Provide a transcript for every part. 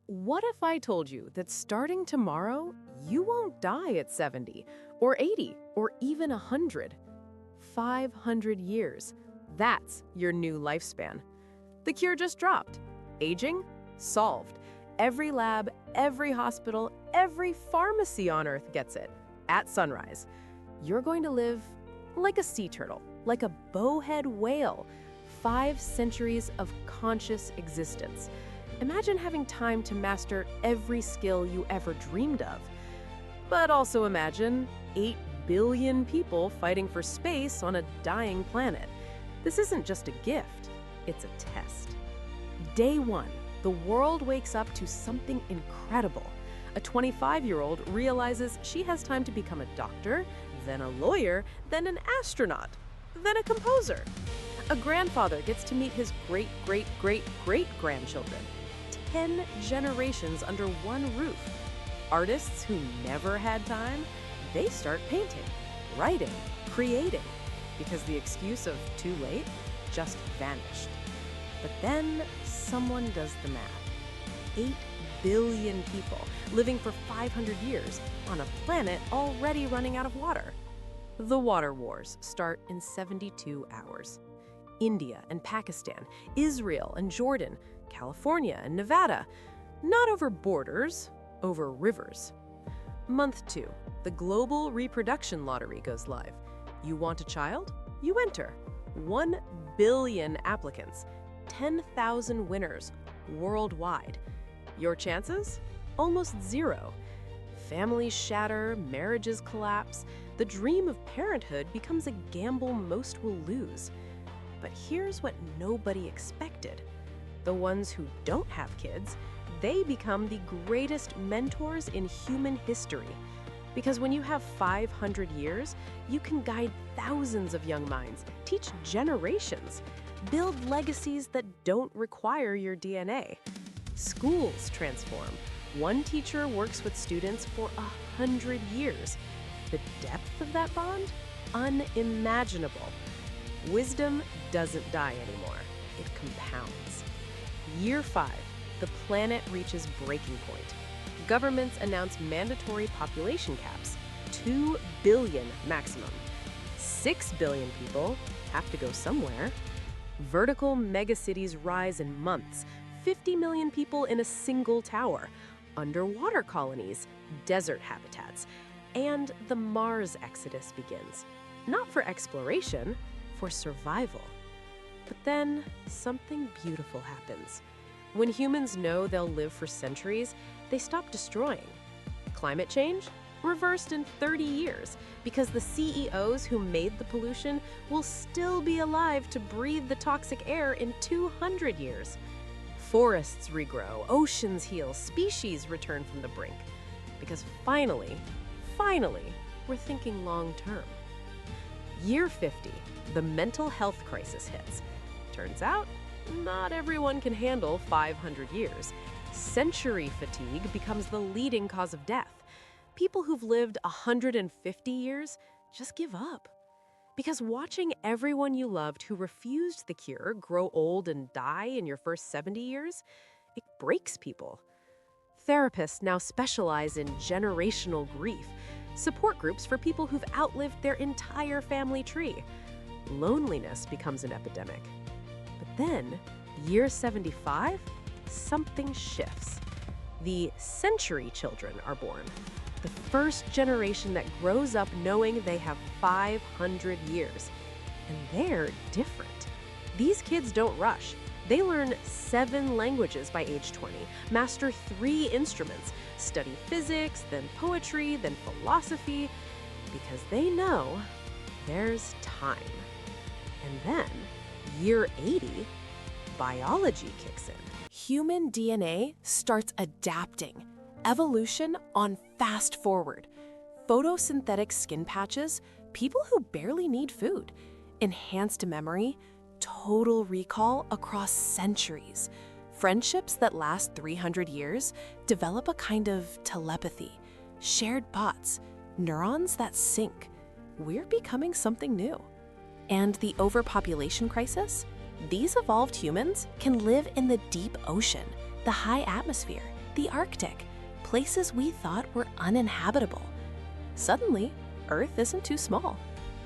What if I told you that starting tomorrow, you won't die at 70, or 80, or even 100? 500 years. That's your new lifespan. The cure just dropped. Aging? Solved. Every lab, every hospital, every pharmacy on Earth gets it. At sunrise. You're going to live like a sea turtle, like a bowhead whale. 5 centuries of conscious existence. Imagine having time to master every skill you ever dreamed of. But also imagine 8 billion people fighting for space on a dying planet. This isn't just a gift, it's a test. Day 1, the world wakes up to something incredible. A 25-year-old realizes she has time to become a doctor, then a lawyer, then an astronaut, then a composer. A grandfather gets to meet his great-great-great-great-grandchildren. 10 generations under one roof. Artists who never had time, they start painting, writing, creating, because the excuse of too late just vanished. But then someone does the math. 8 billion people living for 500 years on a planet already running out of water. The water wars start in 72 hours. India and Pakistan, Israel and Jordan, California and Nevada. Not over borders, over rivers. Month 2, the global Reproduction Lottery goes live. You want a child? You enter. 1 billion applicants, 10,000 winners worldwide. Your chances? Almost zero. Families shatter, marriages collapse. The dream of parenthood becomes a gamble most will lose. But here's what nobody expected. The ones who don't have kids, they become the greatest mentors in human history. Because when you have 500 years, you can guide thousands of young minds, teach generations, build legacies that don't require your DNA. Schools transform. One teacher works with students for 100 years. The depth of that bond? Unimaginable. Wisdom doesn't die anymore. It compounds. Year 5, the planet reaches breaking point. Governments announce mandatory population caps, 2 billion maximum. 6 billion people have to go somewhere. Vertical megacities rise in months, 50 million people in a single tower. Underwater colonies, desert habitats, and the Mars exodus begins. Not for exploration, for survival. But then, something beautiful happens. When humans know they'll live for centuries, they stop destroying. Climate change? Reversed in 30 years, because the CEOs who made the pollution will still be alive to breathe the toxic air in 200 years. Forests regrow, oceans heal, species return from the brink. Because finally, we're thinking long-term. Year 50, the mental health crisis hits. Turns out, not everyone can handle 500 years. Century fatigue becomes the leading cause of death. People who've lived 150 years just give up. Because watching everyone you loved who refused the cure grow old and die in your first 70 years, it breaks people. Therapists now specialize in generational grief, support groups for people who've outlived their entire family tree. Loneliness becomes an epidemic. But then, year 75, something shifts. The century children are born. The first generation that grows up knowing they have 500 years. And they're different. These kids don't rush. They learn 7 languages by age 20, master 3 instruments, study physics, then poetry, then philosophy, because they know there's time. And then, year 80, biology kicks in. Human DNA starts adapting. Evolution on fast forward. Photosynthetic skin patches, people who barely need food. Enhanced memory, total recall across centuries. Friendships that last 300 years develop a kind of telepathy. Shared bots, neurons that sync. We're becoming something new. And the overpopulation crisis? These evolved humans can live in the deep ocean, the high atmosphere, the Arctic, places we thought were uninhabitable. Suddenly, Earth isn't too small.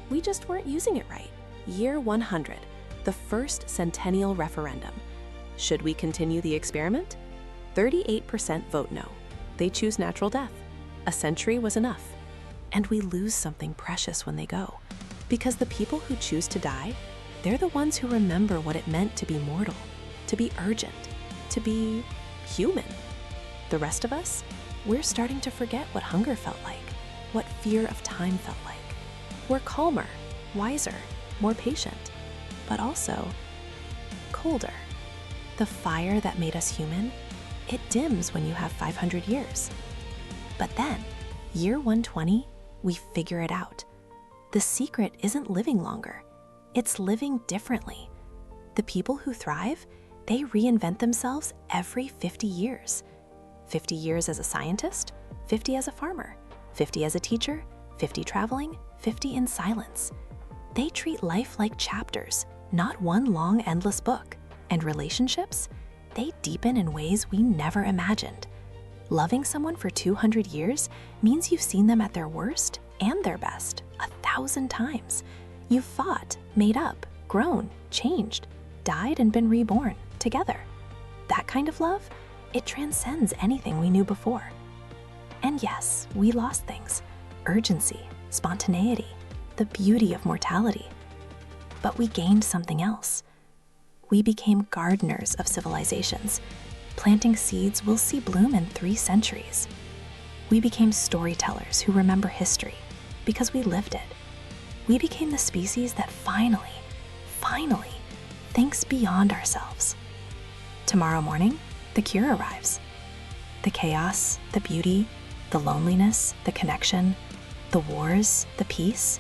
We just weren't using it right. Year 100, the first centennial referendum. Should we continue the experiment? 38% vote no. They choose natural death. A century was enough. And we lose something precious when they go. Because the people who choose to die, they're the ones who remember what it meant to be mortal, to be urgent, to be human. The rest of us, we're starting to forget what hunger felt like, what fear of time felt like. We're calmer, wiser, more patient, but also colder. The fire that made us human, it dims when you have 500 years. But then, year 120, we figure it out. The secret isn't living longer, it's living differently. The people who thrive, they reinvent themselves every 50 years. 50 years as a scientist, 50 as a farmer, 50 as a teacher, 50 traveling, 50 in silence. They treat life like chapters, not one long, endless book. And relationships, they deepen in ways we never imagined. Loving someone for 200 years means you've seen them at their worst and their best 1,000 times. You've fought, made up, grown, changed, died, and been reborn together. That kind of love, it transcends anything we knew before. And yes, we lost things: urgency, spontaneity, the beauty of mortality. But we gained something else. We became gardeners of civilizations, planting seeds we'll see bloom in 3 centuries. We became storytellers who remember history because we lived it. We became the species that finally thinks beyond ourselves. Tomorrow morning, the cure arrives. The chaos, the beauty, the loneliness, the connection, the wars, the peace,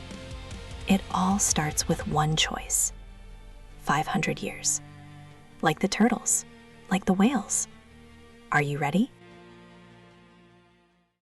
it all starts with one choice: 500 years. Like the turtles, like the whales. Are you ready?